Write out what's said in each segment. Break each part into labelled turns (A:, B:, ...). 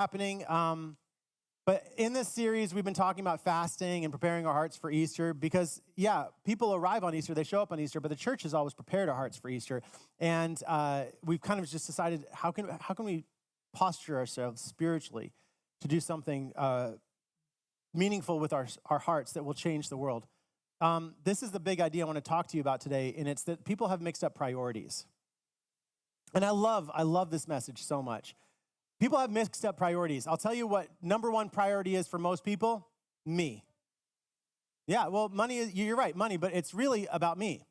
A: happening. But in this series, we've been talking about fasting and preparing our hearts for Easter because, people arrive on Easter, they show up on Easter, but the church has always prepared our hearts for Easter. And we've kind of just decided, how can we posture ourselves spiritually to do something meaningful with our hearts that will change the world? This is the big idea I want to talk to you about today, and it's that people have mixed up priorities. And I love this message so much. People have mixed up priorities. I'll tell you what number one priority is for most people: me. Yeah, well, money, you're right, money, but it's really about me.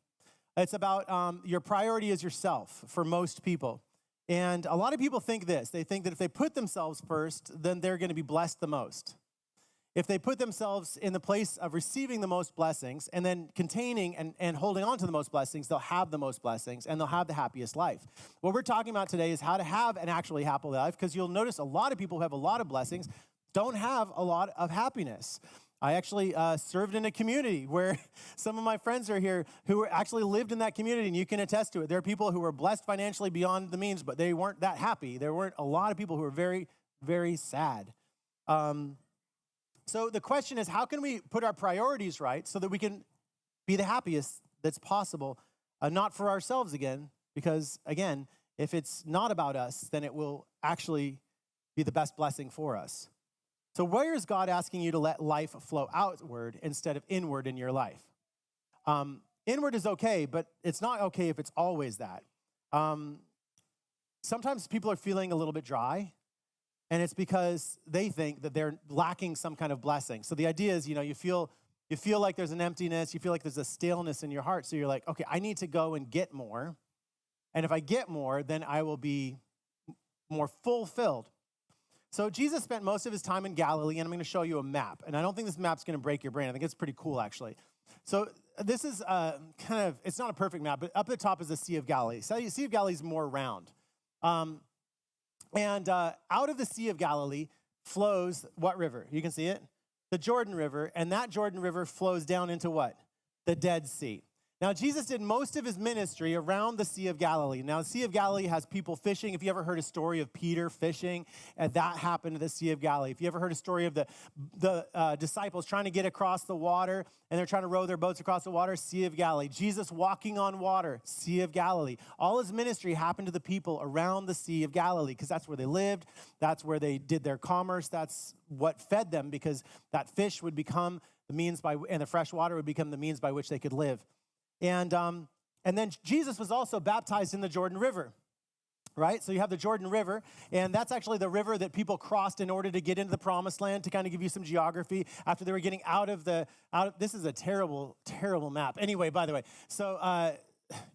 A: It's about your priority is yourself for most people. And a lot of people think this. They think that if they put themselves first, then they're going to be blessed the most. If they put themselves in the place of receiving the most blessings and then containing and holding on to the most blessings, they'll have the most blessings and they'll have the happiest life. What we're talking about today is how to have an actually happy life, because you'll notice a lot of people who have a lot of blessings don't have a lot of happiness. I actually served in a community where some of my friends are here who actually lived in that community, and you can attest to it. There are people who were blessed financially beyond the means, but they weren't that happy. There weren't a lot of people who were very, very sad. So the question is, how can we put our priorities right so that we can be the happiest that's possible? Not for ourselves again, because again, if it's not about us, then it will actually be the best blessing for us. So where is God asking you to let life flow outward instead of inward in your life? Inward is okay, but it's not okay if it's always that. Sometimes people are feeling a little bit dry, and it's because they think that they're lacking some kind of blessing. So the idea is, you feel like there's an emptiness, you feel like there's a staleness in your heart. So you're like, okay, I need to go and get more. And if I get more, then I will be more fulfilled. So Jesus spent most of his time in Galilee, and I'm going to show you a map. And I don't think this map's going to break your brain. I think it's pretty cool, actually. So this is it's not a perfect map, but up at the top is the Sea of Galilee. So the Sea of Galilee is more round. And out of the Sea of Galilee flows what river? You can see it? The Jordan River. And that Jordan River flows down into what? The Dead Sea. Now, Jesus did most of his ministry around the Sea of Galilee. Now, the Sea of Galilee has people fishing. If you ever heard a story of Peter fishing, that happened to the Sea of Galilee. If you ever heard a story of the disciples trying to get across the water, and they're trying to row their boats across the water, Sea of Galilee. Jesus walking on water, Sea of Galilee. All his ministry happened to the people around the Sea of Galilee, because that's where they lived. That's where they did their commerce. That's what fed them, because that fish would become the means and the fresh water would become the means by which they could live. And then Jesus was also baptized in the Jordan River, right? So you have the Jordan River, and that's actually the river that people crossed in order to get into the promised land, to kind of give you some geography after they were getting this is a terrible, terrible map. Anyway, by the way, so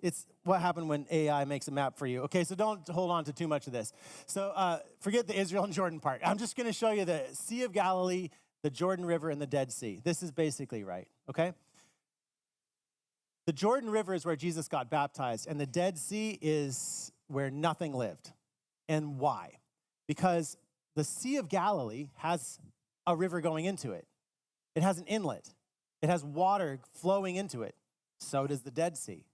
A: it's what happened when AI makes a map for you. Okay, so don't hold on to too much of this. So forget the Israel and Jordan part. I'm just going to show you the Sea of Galilee, the Jordan River, and the Dead Sea. This is basically right, okay? The Jordan River is where Jesus got baptized, and the Dead Sea is where nothing lived. And why? Because the Sea of Galilee has a river going into it. It has an inlet. It has water flowing into it. So does the Dead Sea.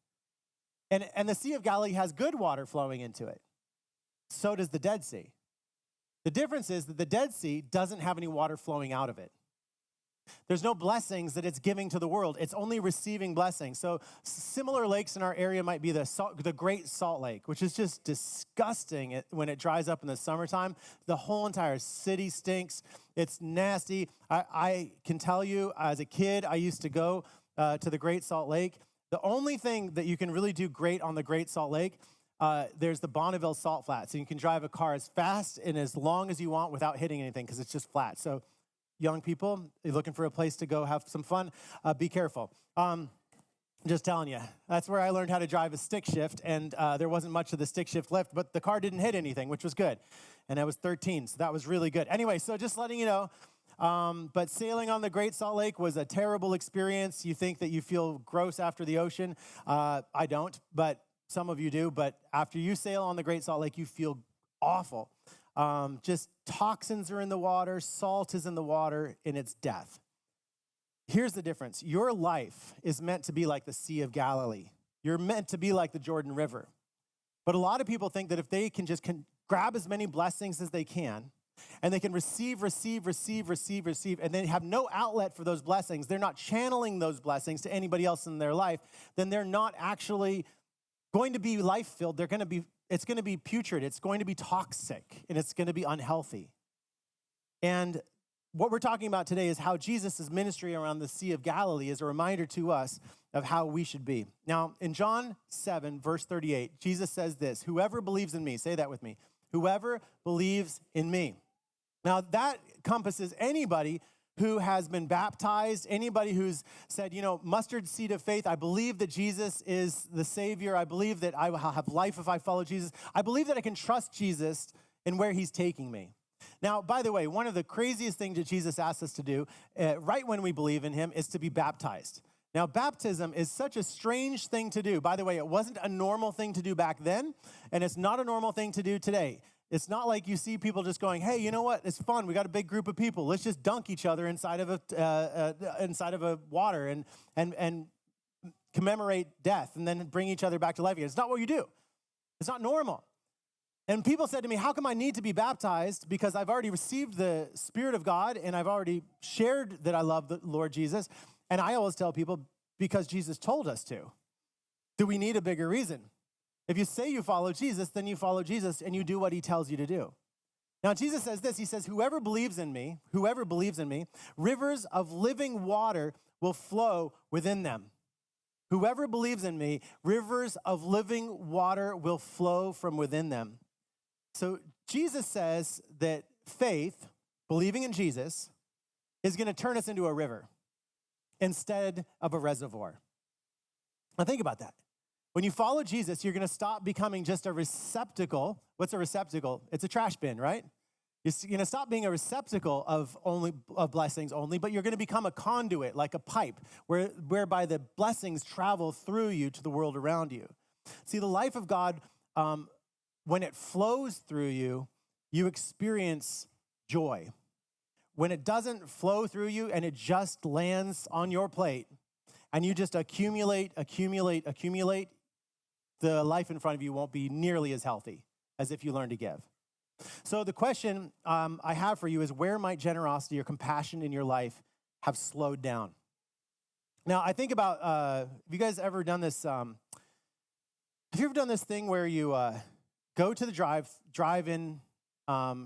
A: And the Sea of Galilee has good water flowing into it. So does the Dead Sea. The difference is that the Dead Sea doesn't have any water flowing out of it. There's no blessings that it's giving to the world. It's only receiving blessings. So similar lakes in our area might be the Great Salt Lake, which is just disgusting when it dries up in the summertime. The whole entire city stinks. It's nasty. I can tell you, as a kid, I used to go to the Great Salt Lake. The only thing that you can really do great on the Great Salt Lake, there's the Bonneville Salt Flats. And you can drive a car as fast and as long as you want without hitting anything, because it's just flat. So young people, you're looking for a place to go have some fun, be careful. Just telling you, that's where I learned how to drive a stick shift, and there wasn't much of the stick shift left, but the car didn't hit anything, which was good. And I was 13, so that was really good. Anyway, so just letting you know, but sailing on the Great Salt Lake was a terrible experience. You think that you feel gross after the ocean. I don't, but some of you do. But after you sail on the Great Salt Lake, you feel awful. Just toxins are in the water, salt is in the water, and it's death. Here's the difference. Your life is meant to be like the Sea of Galilee. You're meant to be like the Jordan River. But a lot of people think that if they can grab as many blessings as they can, and they can receive, and then have no outlet for those blessings, they're not channeling those blessings to anybody else in their life, then they're not actually going to be life-filled. It's going to be putrid, it's going to be toxic, and it's going to be unhealthy. And what we're talking about today is how Jesus' ministry around the Sea of Galilee is a reminder to us of how we should be. Now, in John 7, verse 38, Jesus says this, whoever believes in me, say that with me, whoever believes in me. Now, that encompasses anybody who has been baptized, anybody who's said, mustard seed of faith, I believe that Jesus is the Savior. I believe that I will have life if I follow Jesus. I believe that I can trust Jesus in where he's taking me. Now, by the way, one of the craziest things that Jesus asks us to do right when we believe in him is to be baptized. Now, baptism is such a strange thing to do. By the way, it wasn't a normal thing to do back then, and it's not a normal thing to do today. It's not like you see people just going, hey, you know what? It's fun. We got a big group of people. Let's just dunk each other inside of a water and commemorate death and then bring each other back to life again. It's not what you do. It's not normal. And people said to me, how come I need to be baptized? Because I've already received the Spirit of God and I've already shared that I love the Lord Jesus. And I always tell people, because Jesus told us to. Do we need a bigger reason? If you say you follow Jesus, then you follow Jesus and you do what he tells you to do. Now, Jesus says this, he says, whoever believes in me, rivers of living water will flow within them. Whoever believes in me, rivers of living water will flow from within them. So Jesus says that faith, believing in Jesus, is going to turn us into a river instead of a reservoir. Now think about that. When you follow Jesus, you're going to stop becoming just a receptacle. What's a receptacle? It's a trash bin, right? You're going to stop being a receptacle of blessings only, but you're going to become a conduit, like a pipe, whereby the blessings travel through you to the world around you. See, the life of God, when it flows through you, you experience joy. When it doesn't flow through you and it just lands on your plate, and you just accumulate, the life in front of you won't be nearly as healthy as if you learn to give. So the question I have for you is, where might generosity or compassion in your life have slowed down? Now, I think about, have you guys ever done this? Have you ever done this thing where you go to the drive-in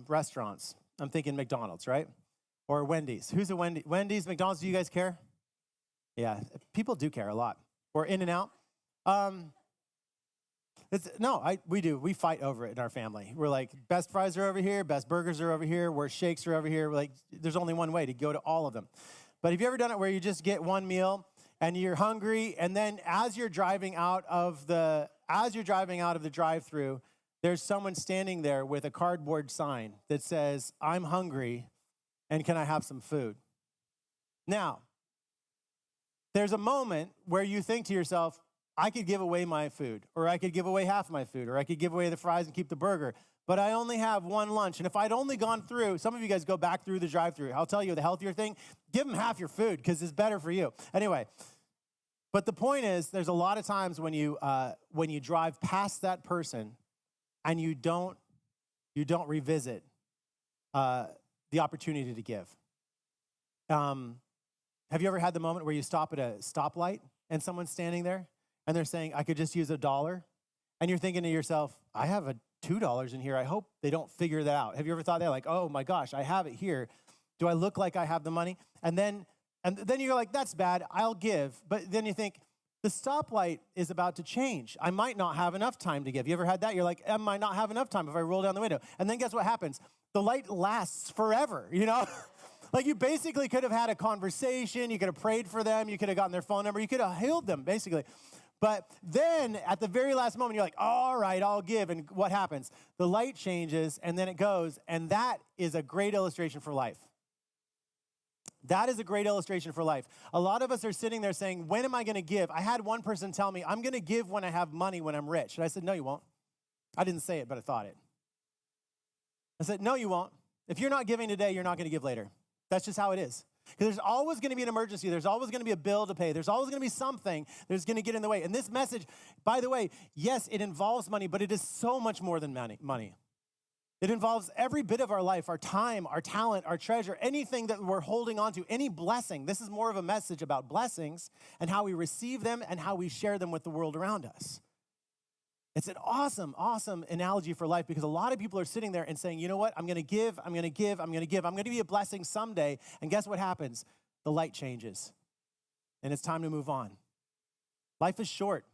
A: restaurants? I'm thinking McDonald's, right? Or Wendy's. Who's a Wendy's? Wendy's, McDonald's, do you guys care? Yeah, people do care a lot. Or In-N-Out. We do. We fight over it in our family. We're like, best fries are over here, best burgers are over here, worst shakes are over here. We're like, there's only one way to go to all of them. But have you ever done it where you just get one meal and you're hungry, and then as you're driving out of the drive-thru, there's someone standing there with a cardboard sign that says, I'm hungry, and can I have some food? Now, there's a moment where you think to yourself, I could give away my food, or I could give away half my food, or I could give away the fries and keep the burger, but I only have one lunch. And if I'd only gone through, some of you guys go back through the drive-thru. I'll tell you the healthier thing, give them half your food because it's better for you. Anyway, but the point is, there's a lot of times when you drive past that person and you don't revisit the opportunity to give. Have you ever had the moment where you stop at a stoplight and someone's standing there and they're saying, I could just use $1? And you're thinking to yourself, I have a $2 in here. I hope they don't figure that out. Have you ever thought that? Like, oh my gosh, I have it here. Do I look like I have the money? And then you're like, that's bad. I'll give. But then you think, the stoplight is about to change. I might not have enough time to give. You ever had that? You're like, I might not have enough time if I roll down the window. And then guess what happens? The light lasts forever, Like you basically could have had a conversation. You could have prayed for them. You could have gotten their phone number. You could have healed them, basically. But then at the very last moment, you're like, all right, I'll give. And what happens? The light changes, and then it goes. And that is a great illustration for life. That is a great illustration for life. A lot of us are sitting there saying, when am I going to give? I had one person tell me, I'm going to give when I have money, when I'm rich. And I said, no, you won't. I didn't say it, but I thought it. I said, no, you won't. If you're not giving today, you're not going to give later. That's just how it is. Because there's always going to be an emergency. There's always going to be a bill to pay. There's always going to be something that's going to get in the way. And this message, by the way, yes, it involves money, but it is so much more than money. It involves every bit of our life, our time, our talent, our treasure, anything that we're holding on to, any blessing. This is more of a message about blessings and how we receive them and how we share them with the world around us. It's an awesome, awesome analogy for life because a lot of people are sitting there and saying, you know what, I'm going to give, I'm going to give, I'm going to give. I'm going to be a blessing someday. And guess what happens? The light changes and it's time to move on. Life is short.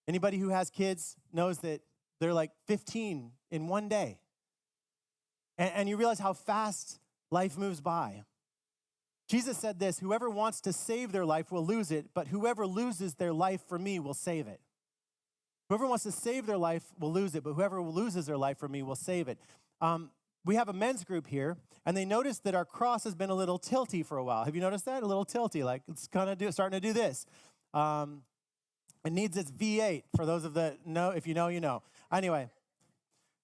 A: Anybody who has kids knows that they're like 15 in one day. And you realize how fast life moves by. Jesus said this, whoever wants to save their life will lose it, but whoever loses their life for me will save it. Whoever wants to save their life will lose it, but whoever loses their life for me will save it. We have a men's group here, and they noticed that our cross has been a little tilty for a while. Have you noticed that? A little tilty, like it's kind of starting to do this. It needs its V8, for those of the know, if you know, you know. Anyway,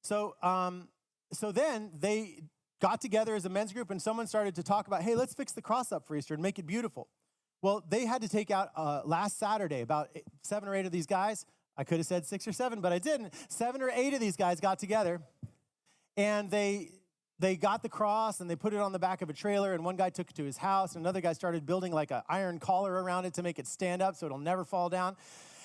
A: so then they got together as a men's group and someone started to talk about, hey, let's fix the cross up for Easter and make it beautiful. Well, they had to take out last Saturday, about 7 or 8 of these guys. I could have said 6 or 7, but I didn't. 7 or 8 of these guys got together and they got the cross and they put it on the back of a trailer and one guy took it to his house and another guy started building like an iron collar around it to make it stand up so it'll never fall down.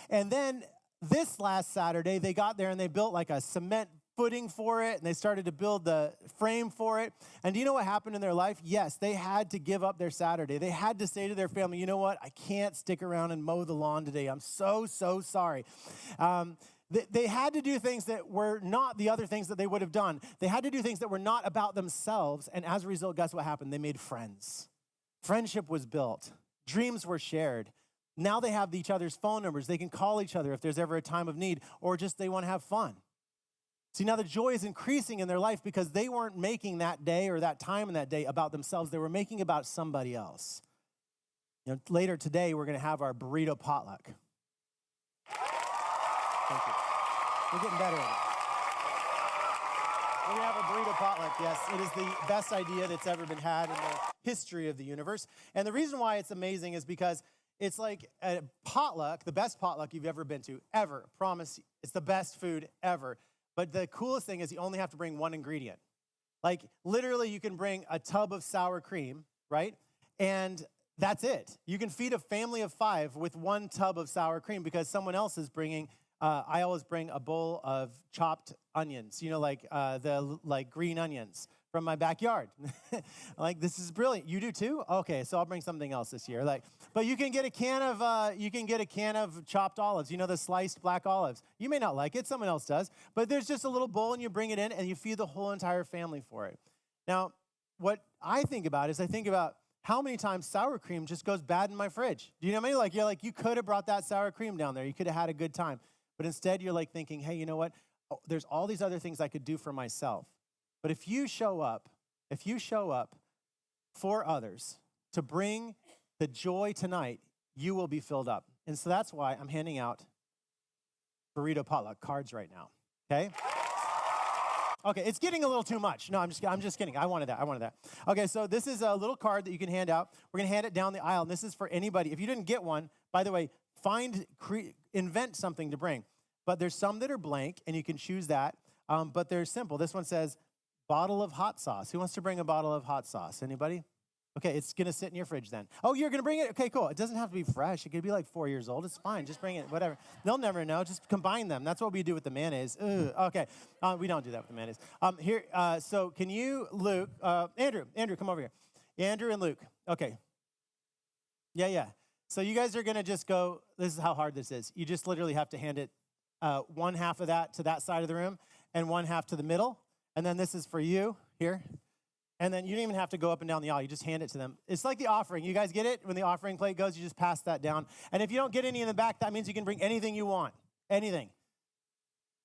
A: And then this last Saturday, they got there and they built like a cement footing for it, and they started to build the frame for it. And do you know what happened in their life? Yes, they had to give up their Saturday. They had to say to their family, you know what? I can't stick around and mow the lawn today. I'm so sorry. They had to do things that were not the other things that they would have done. They had to do things that were not about themselves, and as a result, guess what happened? They made friends. Friendship was built. Dreams were shared. Now they have each other's phone numbers. They can call each other if there's ever a time of need, or just they want to have fun. See, now the joy is increasing in their life because they weren't making that day or that time in that day about themselves. They were making about somebody else. You know, later today, we're going to have our burrito potluck. Thank you. We're getting better at it. We're going to have a burrito potluck, yes. It is the best idea that's ever been had in the history of the universe. And the reason why it's amazing is because it's like a potluck, the best potluck you've ever been to, ever. Promise, it's the best food ever. But the coolest thing is you only have to bring one ingredient. Like literally you can bring a tub of sour cream, right? And that's it. You can feed a family of 5 with 1 tub of sour cream because someone else is bringing, I always bring a bowl of chopped onions, you know, like the green onions from my backyard. Like, this is brilliant. You do too? Okay, so I'll bring something else this year. But you can get a can of chopped olives. You know, the sliced black olives. You may not like it, someone else does. But there's just a little bowl and you bring it in and you feed the whole entire family for it. Now, what I think about is I think about how many times sour cream just goes bad in my fridge. Do you know what I mean? You could have brought that sour cream down there. You could have had a good time. But instead you're like thinking, hey, you know what? Oh, there's all these other things I could do for myself. But if you show up for others to bring the joy tonight, you will be filled up. And so that's why I'm handing out burrito potluck cards right now, okay? Okay, it's getting a little too much. No, I'm just kidding. I wanted that. Okay, so this is a little card that you can hand out. We're going to hand it down the aisle, and this is for anybody. If you didn't get one, by the way, invent something to bring. But there's some that are blank, and you can choose that. But they're simple. This one says, bottle of hot sauce. Who wants to bring a bottle of hot sauce? Anybody? Okay, it's going to sit in your fridge then. Oh, you're going to bring it? Okay, cool. It doesn't have to be fresh. It could be like 4 years old. It's fine. Just bring it, whatever. They'll never know. Just combine them. That's what we do with the mayonnaise. Ugh, okay, we don't do that with the mayonnaise. So can you, Luke, Andrew, come over here. Andrew and Luke. Okay. Yeah. So you guys are going to just go, this is how hard this is. You just literally have to hand it one half of that to that side of the room and one half to the middle. And then this is for you here. And then you don't even have to go up and down the aisle. You just hand it to them. It's like the offering. You guys get it? When the offering plate goes, you just pass that down. And if you don't get any in the back, that means you can bring anything you want. Anything.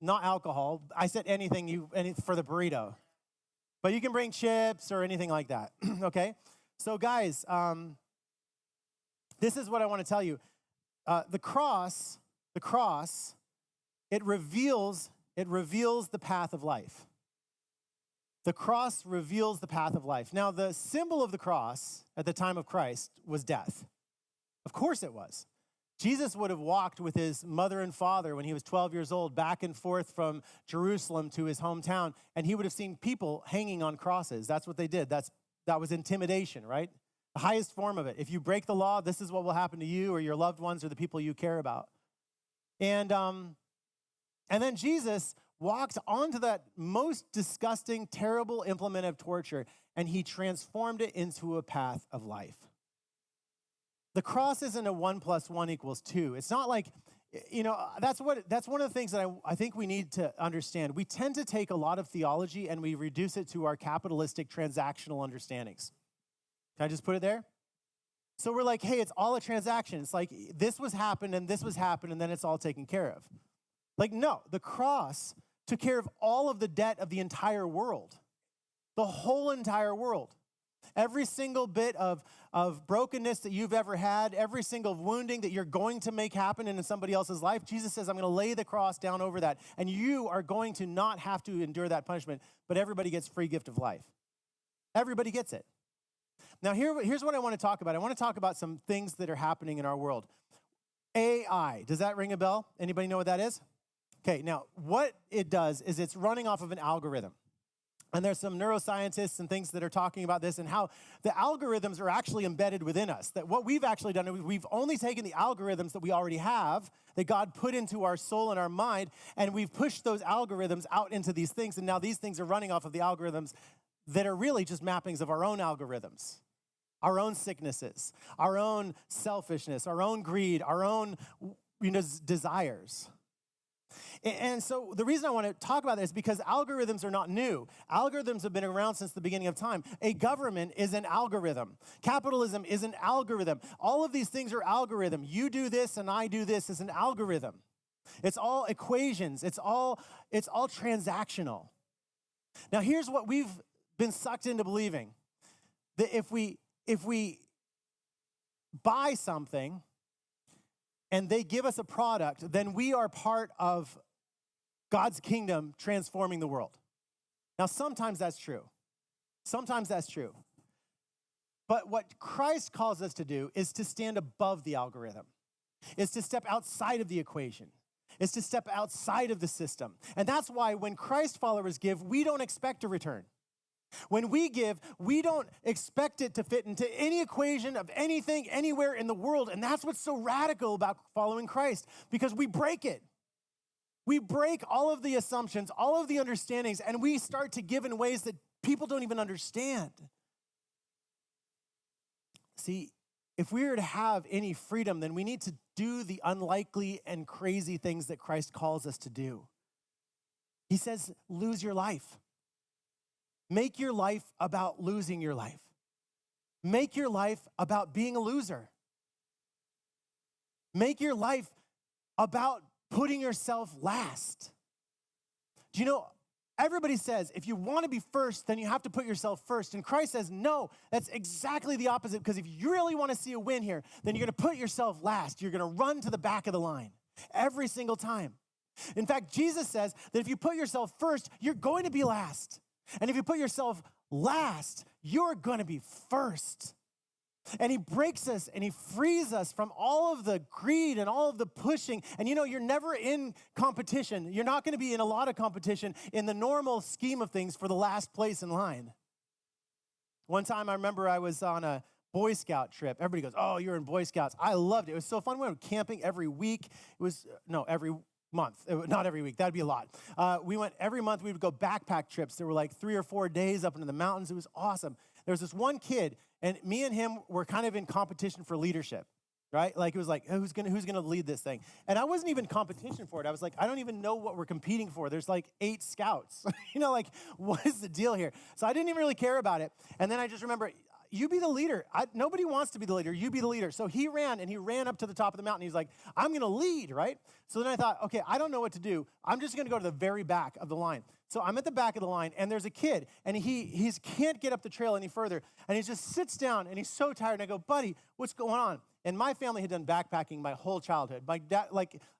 A: Not alcohol. I said anything for the burrito. But you can bring chips or anything like that. Okay? So guys, this is what I want to tell you. The cross, it reveals the path of life. The cross reveals the path of life. Now, the symbol of the cross at the time of Christ was death. Of course it was. Jesus would have walked with his mother and father when he was 12 years old back and forth from Jerusalem to his hometown, and he would have seen people hanging on crosses. That's what they did. That was intimidation, right? The highest form of it. If you break the law, this is what will happen to you or your loved ones or the people you care about. And then Jesus walked onto that most disgusting, terrible implement of torture, and he transformed it into a path of life. The cross isn't a 1 + 1 = 2. It's not like, that's one of the things that I think we need to understand. We tend to take a lot of theology and we reduce it to our capitalistic transactional understandings. Can I just put it there? So we're like, hey, it's all a transaction. It's like this was happened and this was happened and then it's all taken care of. Like, no, the cross took care of all of the debt of the entire world, the whole entire world. Every single bit of brokenness that you've ever had, every single wounding that you're going to make happen in somebody else's life, Jesus says, I'm going to lay the cross down over that, and you are going to not have to endure that punishment, but everybody gets free gift of life. Everybody gets it. Now, here's what I want to talk about. I want to talk about some things that are happening in our world. AI, does that ring a bell? Anybody know what that is? Okay, now, what it does is it's running off of an algorithm. And there's some neuroscientists and things that are talking about this and how the algorithms are actually embedded within us. That what we've actually done is we've only taken the algorithms that we already have, that God put into our soul and our mind, and we've pushed those algorithms out into these things. And now these things are running off of the algorithms that are really just mappings of our own algorithms, our own sicknesses, our own selfishness, our own greed, our own desires. And so the reason I want to talk about this is because algorithms are not new. Algorithms have been around since the beginning of time. A government is an algorithm. Capitalism is an algorithm. All of these things are algorithm. You do this and I do this is an algorithm. It's all equations. It's all transactional. Now here's what we've been sucked into believing. That if we buy something and they give us a product, then we are part of God's kingdom transforming the world. Now, sometimes that's true. Sometimes that's true. But what Christ calls us to do is to stand above the algorithm, is to step outside of the equation, is to step outside of the system. And that's why when Christ followers give, we don't expect a return. When we give, we don't expect it to fit into any equation of anything, anywhere in the world. And that's what's so radical about following Christ, because we break it. We break all of the assumptions, all of the understandings, and we start to give in ways that people don't even understand. See, if we are to have any freedom, then we need to do the unlikely and crazy things that Christ calls us to do. He says, lose your life. Make your life about losing your life. Make your life about being a loser. Make your life about putting yourself last. Do you know, everybody says if you want to be first, then you have to put yourself first. And Christ says, no, that's exactly the opposite. Because if you really want to see a win here, then you're going to put yourself last. You're going to run to the back of the line every single time. In fact, Jesus says that if you put yourself first, you're going to be last. And if you put yourself last, you're going to be first. And he breaks us and he frees us from all of the greed and all of the pushing. And you're never in competition. You're not going to be in a lot of competition in the normal scheme of things for the last place in line. One time I remember I was on a Boy Scout trip. Everybody goes, oh, you're in Boy Scouts. I loved it. It was so fun. We went camping every week. Every month. Not every week. That'd be a lot. We went every month. We would go backpack trips. There were like 3 or 4 days up into the mountains. It was awesome. There was this one kid, and me and him were kind of in competition for leadership, right? Like it was like, who's gonna lead this thing? And I wasn't even in competition for it. I was like, I don't even know what we're competing for. There's like 8 scouts. What is the deal here? So I didn't even really care about it. And then I just remember, you be the leader. Nobody wants to be the leader. You be the leader. So he ran up to the top of the mountain. He's like, I'm going to lead, right? So then I thought, okay, I don't know what to do. I'm just going to go to the very back of the line. So I'm at the back of the line, and there's a kid, and he can't get up the trail any further. And he just sits down, and he's so tired. And I go, buddy, what's going on? And my family had done backpacking my whole childhood. My dad,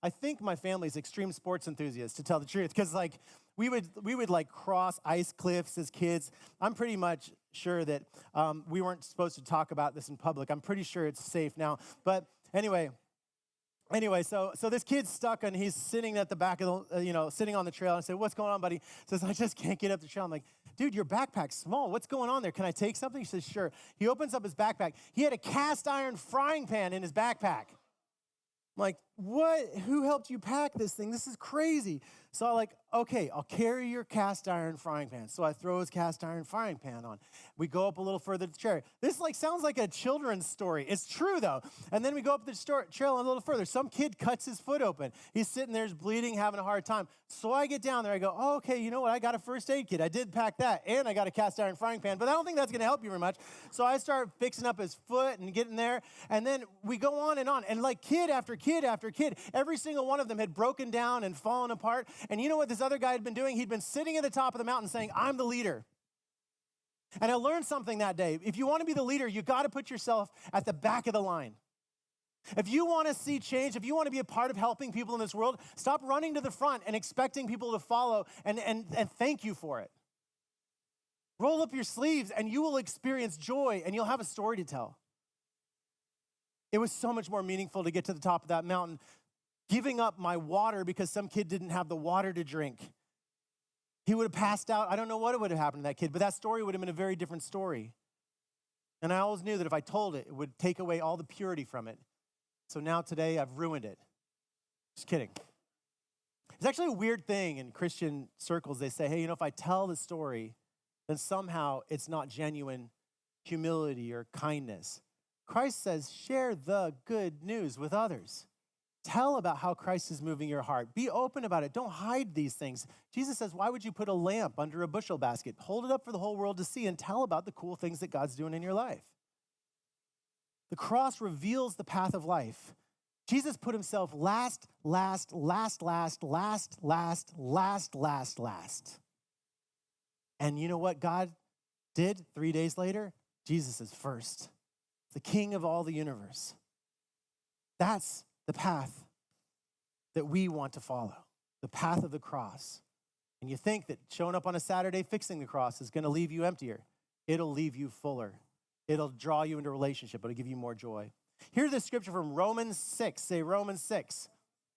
A: I think my family's extreme sports enthusiasts, to tell the truth, because we would cross ice cliffs as kids. I'm pretty much sure that we weren't supposed to talk about this in public. I'm pretty sure it's safe now. But anyway, Anyway, so this kid's stuck and he's sitting at the back of the, sitting on the trail. And I said, what's going on, buddy? He says, I just can't get up the trail. I'm like, dude, your backpack's small. What's going on there? Can I take something? He says, sure. He opens up his backpack. He had a cast iron frying pan in his backpack. I'm like, what? Who helped you pack this thing? This is crazy. So I'm like, okay, I'll carry your cast iron frying pan. So I throw his cast iron frying pan on. We go up a little further to the trail. This sounds like a children's story. It's true though. And then we go up the trail a little further. Some kid cuts his foot open. He's sitting there, he's bleeding, having a hard time. So I get down there. I go, oh, okay, you know what? I got a first aid kit. I did pack that, and I got a cast iron frying pan. But I don't think that's going to help you very much. So I start fixing up his foot and getting there. And then we go on. And like kid after kid after kid, every single one of them had broken down and fallen apart. And you know what this other guy had been doing? He'd been sitting at the top of the mountain saying, I'm the leader. And I learned something that day. If you want to be the leader, you got to put yourself at the back of the line. If you want to see change, if you want to be a part of helping people in this world, stop running to the front and expecting people to follow and thank you for it. Roll up your sleeves and you will experience joy and you'll have a story to tell. It was so much more meaningful to get to the top of that mountain, giving up my water because some kid didn't have the water to drink. He would have passed out. I don't know what would have happened to that kid, but that story would have been a very different story. And I always knew that if I told it, it would take away all the purity from it. So now today I've ruined it. Just kidding. It's actually a weird thing in Christian circles. They say, hey, if I tell the story, then somehow it's not genuine humility or kindness. Christ says, share the good news with others. Tell about how Christ is moving your heart. Be open about it. Don't hide these things. Jesus says, why would you put a lamp under a bushel basket? Hold it up for the whole world to see and tell about the cool things that God's doing in your life. The cross reveals the path of life. Jesus put himself last. And you know what God did 3 days later? Jesus is first. The king of all the universe. That's the path that we want to follow, the path of the cross. And you think that showing up on a Saturday fixing the cross is going to leave you emptier. It'll leave you fuller. It'll draw you into a relationship. It'll give you more joy. Here's the scripture from Romans 6. Say Romans 6.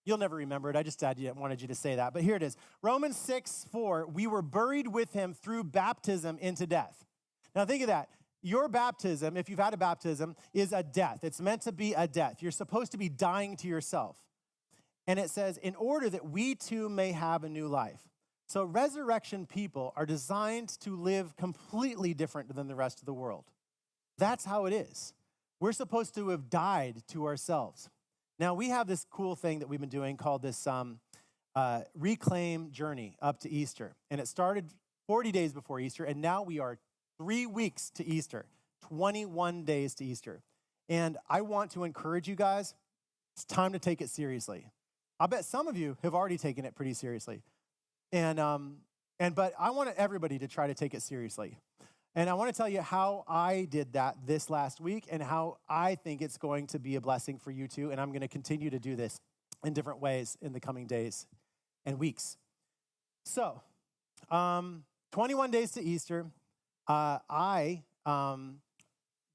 A: You'll never remember it. I just wanted you to say that. But here it is. Romans 6:4. We were buried with him through baptism into death. Now think of that. Your baptism, if you've had a baptism, is a death. It's meant to be a death. You're supposed to be dying to yourself. And it says, in order that we too may have a new life. So resurrection people are designed to live completely different than the rest of the world. That's how it is. We're supposed to have died to ourselves. Now, we have this cool thing that we've been doing called this Reclaim Journey up to Easter. And it started 40 days before Easter, and now we are 3 weeks to Easter, 21 days to Easter. And I want to encourage you guys, it's time to take it seriously. I bet some of you have already taken it pretty seriously. But I want everybody to try to take it seriously. And I want to tell you how I did that this last week and how I think it's going to be a blessing for you too. And I'm going to continue to do this in different ways in the coming days and weeks. So, 21 days to Easter. I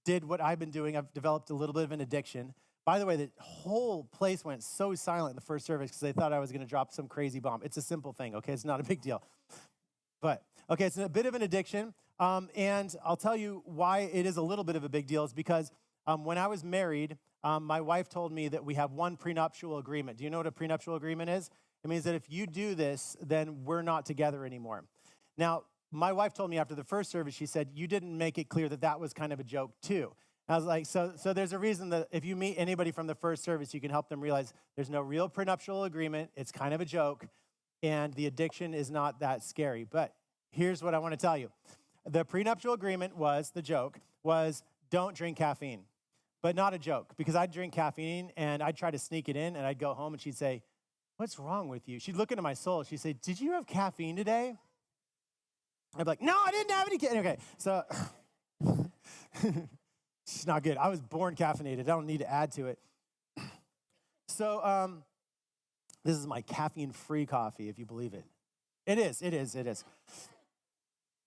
A: did what I've been doing. I've developed a little bit of an addiction. By the way, the whole place went so silent in the first service because they thought I was going to drop some crazy bomb. It's a simple thing, okay? It's not a big deal. But, okay, it's a bit of an addiction. And I'll tell you why it is a little bit of a big deal. Is because when I was married, my wife told me that we have one prenuptial agreement. Do you know what a prenuptial agreement is? It means that if you do this, then we're not together anymore. Now, my wife told me after the first service, she said, you didn't make it clear that that was kind of a joke too. I was like, so there's a reason that if you meet anybody from the first service, you can help them realize there's no real prenuptial agreement. It's kind of a joke, and the addiction is not that scary. But here's what I want to tell you. The prenuptial agreement the joke was don't drink caffeine, but not a joke, because I'd drink caffeine and I'd try to sneak it in and I'd go home and she'd say, what's wrong with you? She'd look into my soul. She'd say, did you have caffeine today? I'd be like, no, I didn't have any caffeine. Okay, so it's not good. I was born caffeinated. I don't need to add to it. So this is my caffeine-free coffee, if you believe it. It is.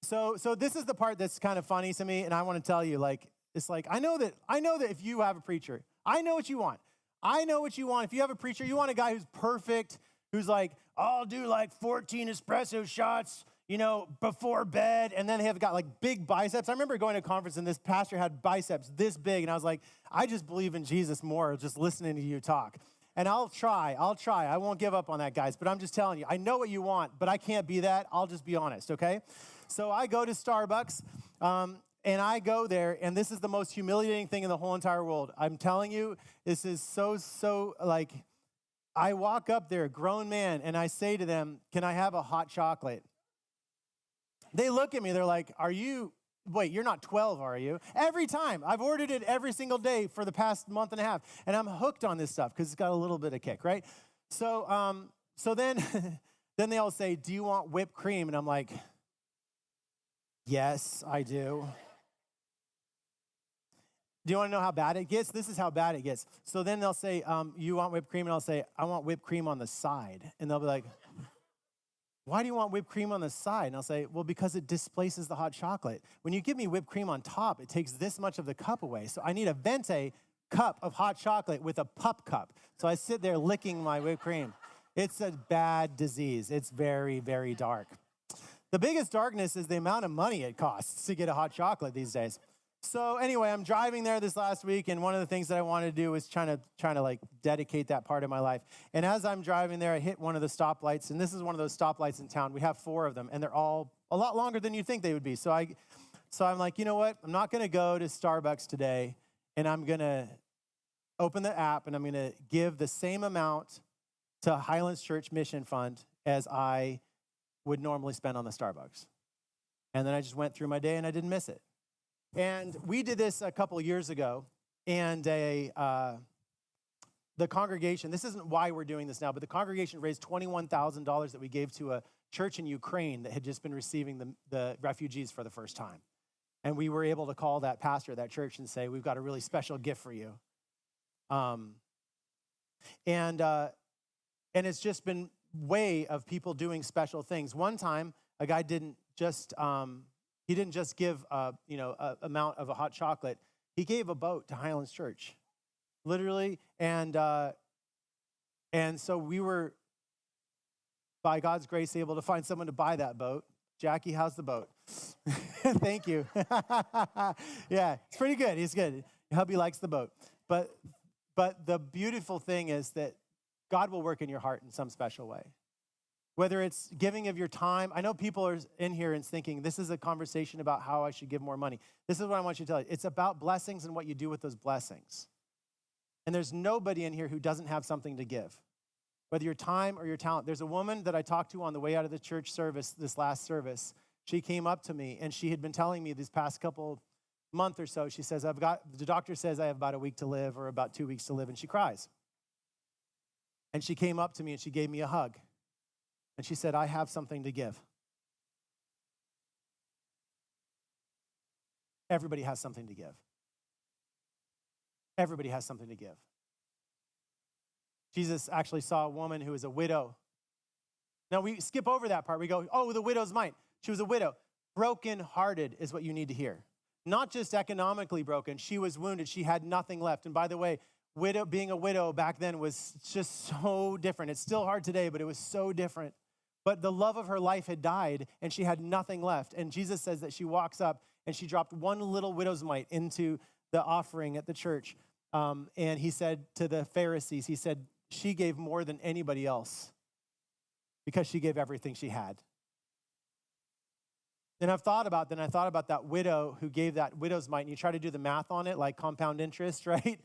A: So this is the part that's kind of funny to me, and I want to tell you, I know that if you have a preacher, I know what you want. I know what you want. If you have a preacher, you want a guy who's perfect, who's like, I'll do like 14 espresso shots, before bed. And then they have got like big biceps. I remember going to a conference and this pastor had biceps this big. And I was like, I just believe in Jesus more just listening to you talk. And I'll try. I won't give up on that, guys. But I'm just telling you, I know what you want, but I can't be that. I'll just be honest, okay? So I go to Starbucks, and I go there, and this is the most humiliating thing in the whole entire world. I'm telling you, this is so like, I walk up there, a grown man, and I say to them, can I have a hot chocolate? They look at me, they're like, wait, you're not 12, are you? Every time. I've ordered it every single day for the past month and a half, and I'm hooked on this stuff because it's got a little bit of kick, right? So then, then they all say, do you want whipped cream? And I'm like, yes, I do. Do you want to know how bad it gets? This is how bad it gets. So then they'll say, you want whipped cream? And I'll say, I want whipped cream on the side. And they'll be like, why do you want whipped cream on the side? And I'll say, well, because it displaces the hot chocolate. When you give me whipped cream on top, it takes this much of the cup away. So I need a venti cup of hot chocolate with a pup cup. So I sit there licking my whipped cream. It's a bad disease. It's very, very dark. The biggest darkness is the amount of money it costs to get a hot chocolate these days. So anyway, I'm driving there this last week, and one of the things that I wanted to do was trying to like dedicate that part of my life. And as I'm driving there, I hit one of the stoplights, and this is one of those stoplights in town. We have 4 of them, and they're all a lot longer than you'd think they would be. So I'm like, you know what? I'm not going to go to Starbucks today, and I'm going to open the app, and I'm going to give the same amount to Highlands Church Mission Fund as I would normally spend on the Starbucks. And then I just went through my day, and I didn't miss it. And we did this a couple of years ago, and the congregation, this isn't why we're doing this now, but the congregation raised $21,000 that we gave to a church in Ukraine that had just been receiving the refugees for the first time. And we were able to call that pastor of that church and say, we've got a really special gift for you. And it's just been way of people doing special things. One time, a guy didn't just give a amount of a hot chocolate. He gave a boat to Highlands Church, literally. And so we were, by God's grace, able to find someone to buy that boat. Jackie, how's the boat? Thank you. Yeah, it's pretty good. He's good. Hubby likes the boat. But the beautiful thing is that God will work in your heart in some special way. Whether it's giving of your time. I know people are in here and thinking, this is a conversation about how I should give more money. This is what I want you to tell you. It's about blessings and what you do with those blessings. And there's nobody in here who doesn't have something to give, whether your time or your talent. There's a woman that I talked to on the way out of the church service, this last service. She came up to me, and she had been telling me this past couple month or so, she says, the doctor says I have about a week to live or about 2 weeks to live, and she cries. And she came up to me, and she gave me a hug. And she said, I have something to give. Everybody has something to give. Everybody has something to give. Jesus actually saw a woman who was a widow. Now, we skip over that part. We go, oh, the widow's mite. She was a widow. Broken-hearted is what you need to hear. Not just economically broken. She was wounded. She had nothing left. And by the way, being a widow back then was just so different. It's still hard today, but it was so different. But the love of her life had died, and she had nothing left. And Jesus says that she walks up, and she dropped one little widow's mite into the offering at the church. And he said to the Pharisees, he said, she gave more than anybody else because she gave everything she had. And I thought about that widow who gave that widow's mite, and you try to do the math on it, like compound interest, right?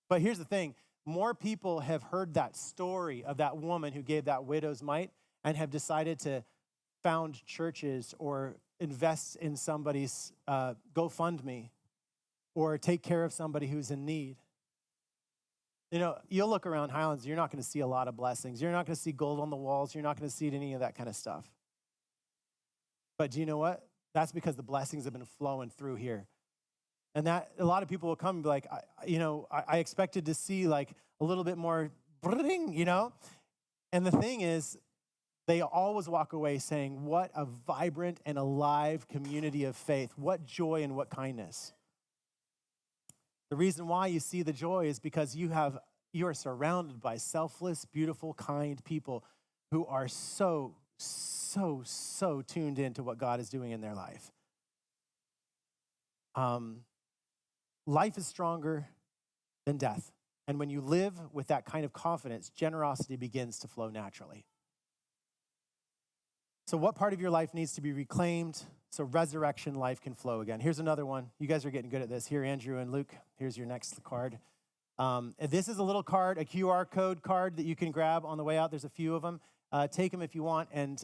A: But here's the thing. More people have heard that story of that woman who gave that widow's mite and have decided to found churches or invest in somebody's GoFundMe or take care of somebody who's in need. You know, you'll look around Highlands, you're not going to see a lot of blessings. You're not going to see gold on the walls. You're not going to see any of that kind of stuff. But do you know what? That's because the blessings have been flowing through here. And that a lot of people will come and be like, I expected to see like a little bit more, you know? And the thing is, they always walk away saying, what a vibrant and alive community of faith. What joy and what kindness. The reason why you see the joy is because you are surrounded by selfless, beautiful, kind people who are so tuned into what God is doing in their life. Life is stronger than death. And when you live with that kind of confidence, generosity begins to flow naturally. So what part of your life needs to be reclaimed so resurrection life can flow again? Here's another one. You guys are getting good at this. Here, Andrew and Luke, here's your next card. This is a little card, a QR code card that you can grab on the way out. There's a few of them. Take them if you want, and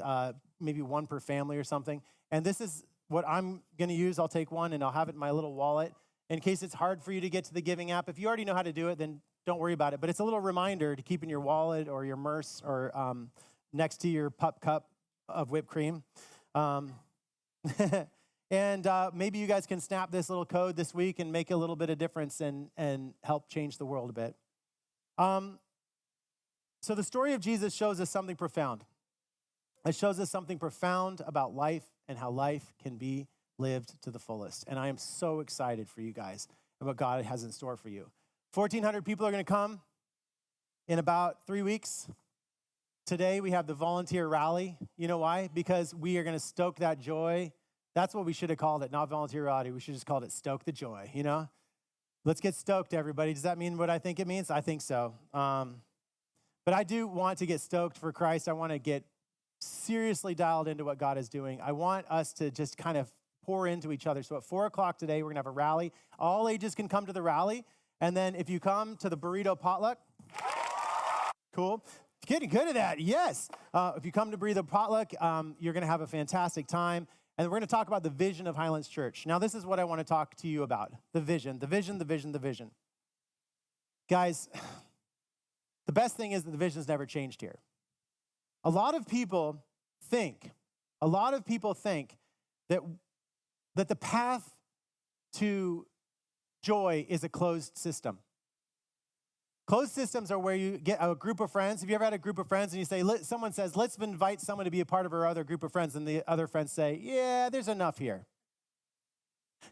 A: maybe one per family or something. And this is what I'm going to use. I'll take one, and I'll have it in my little wallet in case it's hard for you to get to the giving app. If you already know how to do it, then don't worry about it. But it's a little reminder to keep in your wallet or your purse or next to your pup cup of whipped cream. And maybe you guys can snap this little code this week and make a little bit of difference and help change the world a bit. So the story of Jesus shows us something profound. It shows us something profound about life and how life can be lived to the fullest. And I am so excited for you guys and what God has in store for you. 1,400 people are going to come in about 3 weeks. Today we have the volunteer rally. You know why? Because we are going to stoke that joy. That's what we should have called it, not volunteer rally. We should have just called it stoke the joy, you know? Let's get stoked, everybody. Does that mean what I think it means? I think so. But I do want to get stoked for Christ. I want to get seriously dialed into what God is doing. I want us to just kind of pour into each other. So at 4 o'clock today, we're going to have a rally. All ages can come to the rally. And then if you come to the burrito potluck, cool. Getting good at that, yes. If you come to burrito potluck, you're going to have a fantastic time. And we're going to talk about the vision of Highlands Church. Now, this is what I want to talk to you about. The vision, the vision, the vision, the vision. Guys, the best thing is that the vision's never changed here. A lot of people think that the path to joy is a closed system. Closed systems are where you get a group of friends. Have you ever had a group of friends and you say, someone says, let's invite someone to be a part of our other group of friends, and the other friends say, yeah, there's enough here.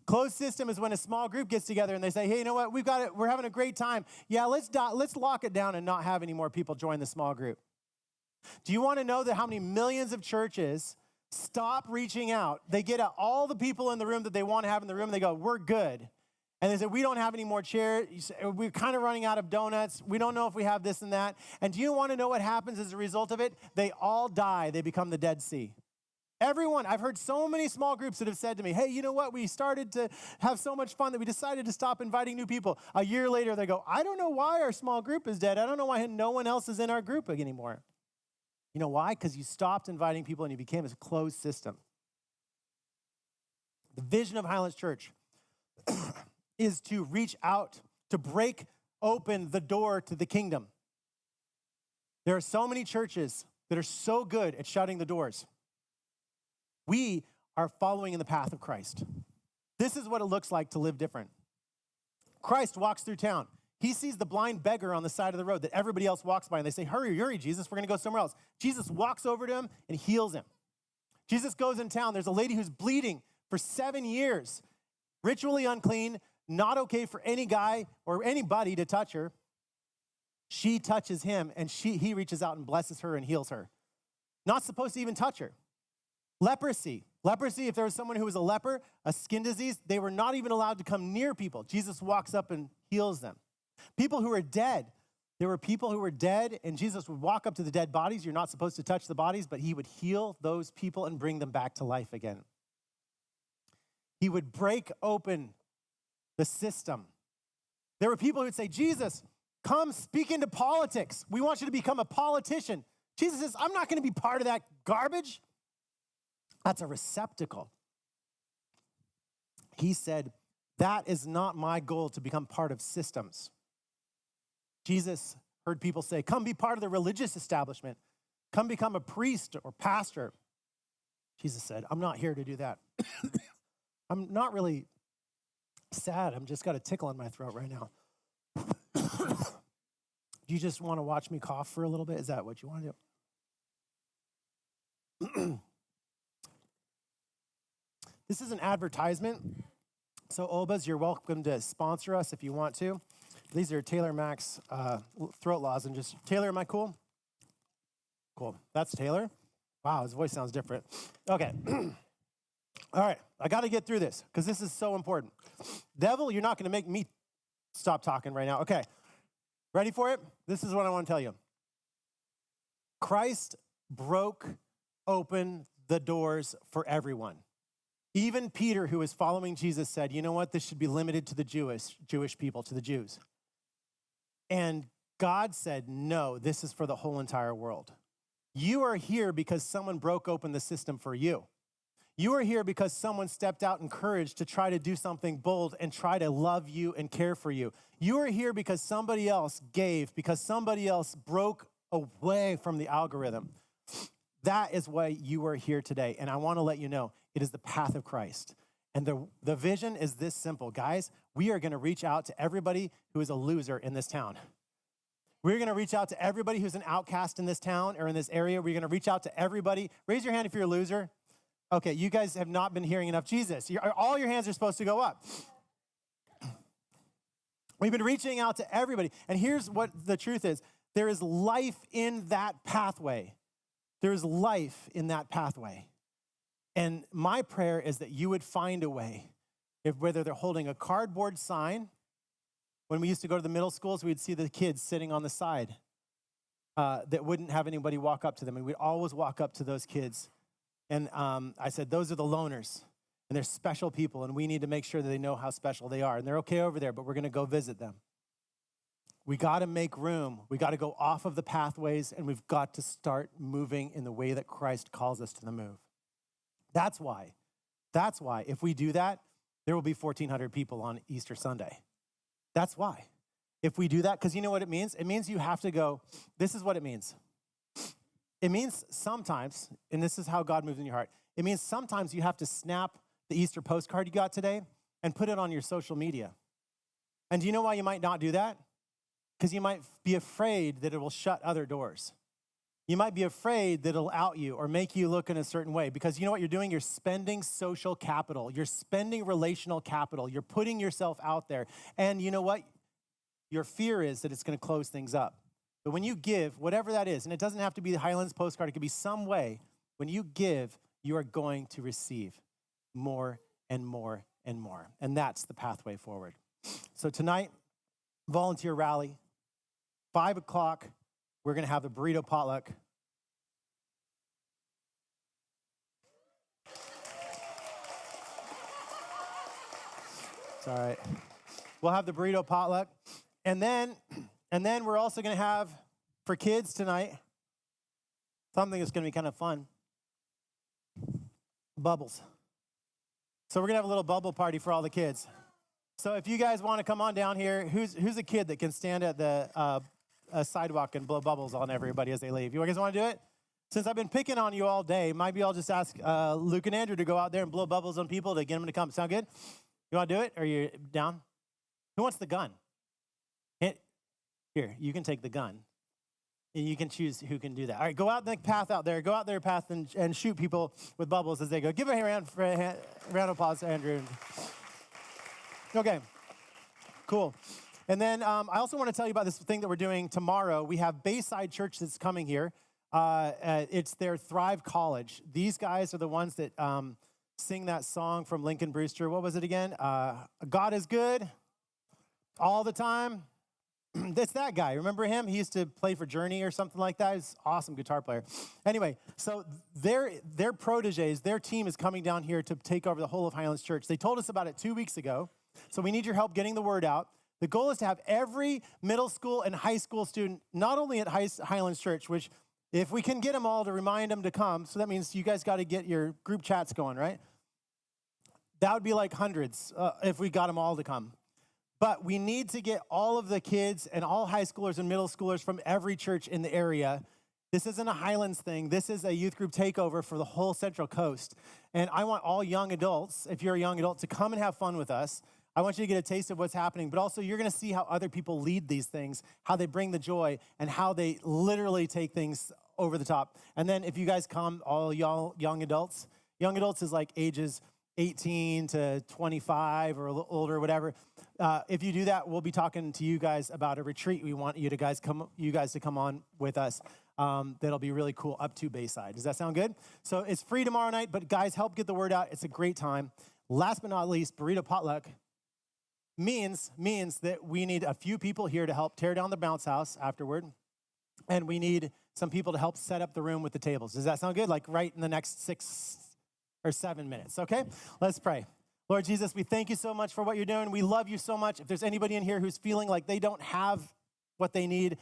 A: Closed system is when a small group gets together and they say, hey, you know what, we've got it, we're having a great time. Yeah, let's lock it down and not have any more people join the small group. Do you want to know that how many millions of churches stop reaching out? They get all the people in the room that they want to have in the room, and they go, we're good. And they say, we don't have any more chairs. We're kind of running out of donuts. We don't know if we have this and that. And do you want to know what happens as a result of it? They all die. They become the Dead Sea. Everyone, I've heard so many small groups that have said to me, hey, you know what? We started to have so much fun that we decided to stop inviting new people. A year later, they go, I don't know why our small group is dead. I don't know why no one else is in our group anymore. You know why? Because you stopped inviting people and you became a closed system. The vision of Highlands Church is to reach out, to break open the door to the kingdom. There are so many churches that are so good at shutting the doors. We are following in the path of Christ. This is what it looks like to live different. Christ walks through town. He sees the blind beggar on the side of the road that everybody else walks by, and they say, hurry, hurry, Jesus, we're going to go somewhere else. Jesus walks over to him and heals him. Jesus goes in town. There's a lady who's bleeding for 7 years, ritually unclean, not okay for any guy or anybody to touch her. She touches him, and he reaches out and blesses her and heals her. Not supposed to even touch her. Leprosy, if there was someone who was a leper, a skin disease, they were not even allowed to come near people. Jesus walks up and heals them. People who were dead, there were people who were dead, and Jesus would walk up to the dead bodies. You're not supposed to touch the bodies, but he would heal those people and bring them back to life again. He would break open the system. There were people who would say, Jesus, come speak into politics. We want you to become a politician. Jesus says, I'm not going to be part of that garbage. That's a receptacle. He said, that is not my goal, to become part of systems. Jesus heard people say, come be part of the religious establishment. Come become a priest or pastor. Jesus said, I'm not here to do that. I'm not really sad. I'm just got a tickle in my throat right now. Do you just want to watch me cough for a little bit? Is that what you want to do? This is an advertisement So Obas, you're welcome to sponsor us if you want to. These are Taylor Max throat lozenges. Taylor, am I cool? Cool. That's Taylor. Wow, his voice sounds different. Okay. All right, I got to get through this because this is so important. Devil, you're not going to make me stop talking right now. Okay, ready for it? This is what I want to tell you. Christ broke open the doors for everyone. Even Peter, who was following Jesus, said, you know what? This should be limited to the Jewish people, to the Jews. And God said, no, this is for the whole entire world. You are here because someone broke open the system for you. You are here because someone stepped out in courage to try to do something bold and try to love you and care for you. You are here because somebody else gave, because somebody else broke away from the algorithm. That is why you are here today. And I want to let you know, it is the path of Christ. And the vision is this simple. Guys, we are going to reach out to everybody who is a loser in this town. We're going to reach out to everybody who's an outcast in this town or in this area. We're going to reach out to everybody. Raise your hand if you're a loser. Okay, you guys have not been hearing enough Jesus. All your hands are supposed to go up. We've been reaching out to everybody. And here's what the truth is. There is life in that pathway. There is life in that pathway. And my prayer is that you would find a way, whether they're holding a cardboard sign. When we used to go to the middle schools, we'd see the kids sitting on the side that wouldn't have anybody walk up to them. And we'd always walk up to those kids. And I said, those are the loners. And they're special people. And we need to make sure that they know how special they are. And they're okay over there, but we're going to go visit them. We got to make room. We got to go off of the pathways. And we've got to start moving in the way that Christ calls us to the move. That's why if we do that, there will be 1,400 people on Easter Sunday. That's why. If we do that, because you know what it means? It means you have to go, this is what it means. It means sometimes, and this is how God moves in your heart, it means sometimes you have to snap the Easter postcard you got today and put it on your social media. And do you know why you might not do that? Because you might be afraid that it will shut other doors. You might be afraid that it'll out you or make you look in a certain way. Because you know what you're doing? You're spending social capital. You're spending relational capital. You're putting yourself out there. And you know what? Your fear is that it's going to close things up. But when you give, whatever that is, and it doesn't have to be the Highlands postcard, it could be some way, when you give, you are going to receive more and more and more. And that's the pathway forward. So tonight, volunteer rally, 5 o'clock, we're going to have the burrito potluck. It's all right. We'll have the burrito potluck. And then we're also going to have, for kids tonight, something that's going to be kind of fun. Bubbles. So we're going to have a little bubble party for all the kids. So if you guys want to come on down here, who's a kid that can stand at the sidewalk and blow bubbles on everybody as they leave? You guys want to do it? Since I've been picking on you all day, maybe I'll just ask Luke and Andrew to go out there and blow bubbles on people to get them to come. Sound good? You want to do it? Are you down? Who wants the gun? Here, you can take the gun. And you can choose who can do that. All right, go out the path out there. Go out their path and shoot people with bubbles as they go. Give a round of applause to Andrew. Okay, cool. And then I also want to tell you about this thing that we're doing tomorrow. We have Bayside Church that's coming here. It's their Thrive College. These guys are the ones that sing that song from Lincoln Brewster. What was it again? God is good all the time. It's that guy. Remember him? He used to play for Journey or something like that. He's an awesome guitar player. Anyway, so their proteges, their team is coming down here to take over the whole of Highlands Church. They told us about it 2 weeks ago, so we need your help getting the word out. The goal is to have every middle school and high school student, not only at Highlands Church, which if we can get them all to remind them to come, so that means you guys got to get your group chats going, right? That would be like hundreds if we got them all to come. But we need to get all of the kids and all high schoolers and middle schoolers from every church in the area. This isn't a Highlands thing. This is a youth group takeover for the whole Central Coast. And I want all young adults, if you're a young adult, to come and have fun with us. I want you to get a taste of what's happening, but also you're going to see how other people lead these things, how they bring the joy, and how they literally take things over the top. And then if you guys come, all y'all young adults is like ages 18 to 25 or a little older, whatever. If you do that, we'll be talking to you guys about a retreat. We want you guys to come on with us. That'll be really cool up to Bayside. Does that sound good? So it's free tomorrow night, but guys, help get the word out. It's a great time. Last but not least, burrito potluck means that we need a few people here to help tear down the bounce house afterward. And we need some people to help set up the room with the tables. Does that sound good? Like right in the next 6 or 7 minutes, okay? Let's pray. Lord Jesus, we thank you so much for what you're doing. We love you so much. If there's anybody in here who's feeling like they don't have what they need,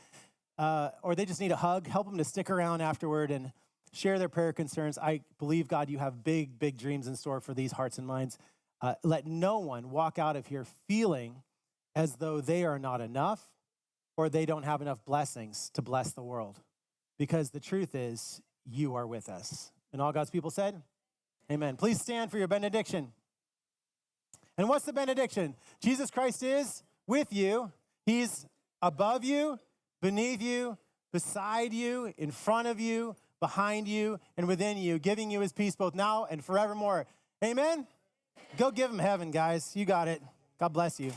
A: or they just need a hug, help them to stick around afterward and share their prayer concerns. I believe, God, you have big, big dreams in store for these hearts and minds. Let no one walk out of here feeling as though they are not enough or they don't have enough blessings to bless the world. Because the truth is, you are with us. And all God's people said, amen. Please stand for your benediction. And what's the benediction? Jesus Christ is with you. He's above you, beneath you, beside you, in front of you, behind you, and within you, giving you his peace both now and forevermore. Amen? Go give him heaven, guys. You got it. God bless you.